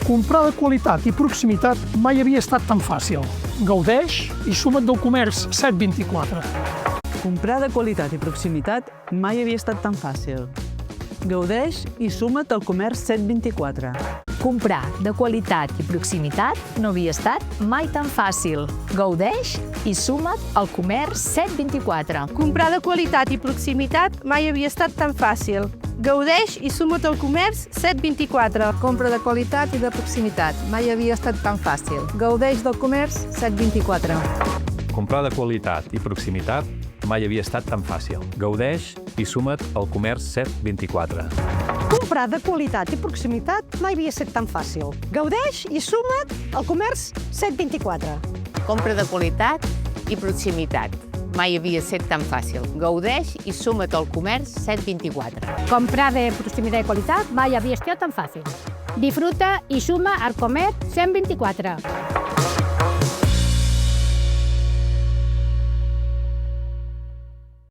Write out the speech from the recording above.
Comprar de qualitat i proximitat mai havia estat tan fàcil. Gaudeix i suma't del comerç 724. Comprar de qualitat i proximitat mai havia estat tan fàcil. Gaudeix i suma't al comerç 724. Comprar de qualitat i proximitat no havia estat mai tan fàcil. Gaudeix i suma't al comerç 724. Comprar de qualitat i proximitat mai havia estat tan fàcil. Gaudeix i suma't al comerç 724. Compra de qualitat i de proximitat mai havia estat tan fàcil. Gaudeix del comerç 724. Comprar de qualitat i proximitat mai havia estat tan fàcil. Gaudeix i suma't al comerç 724. Comprar de qualitat i proximitat mai havia estat tan fàcil. Gaudeix i suma't al comerç 724. Compra de qualitat i proximitat mai havia estat tan fàcil. Gaudeix i suma't al comerç 724. Comprar de proximitat i qualitat mai havia estat tan fàcil. Disfruta i suma al comerç 124.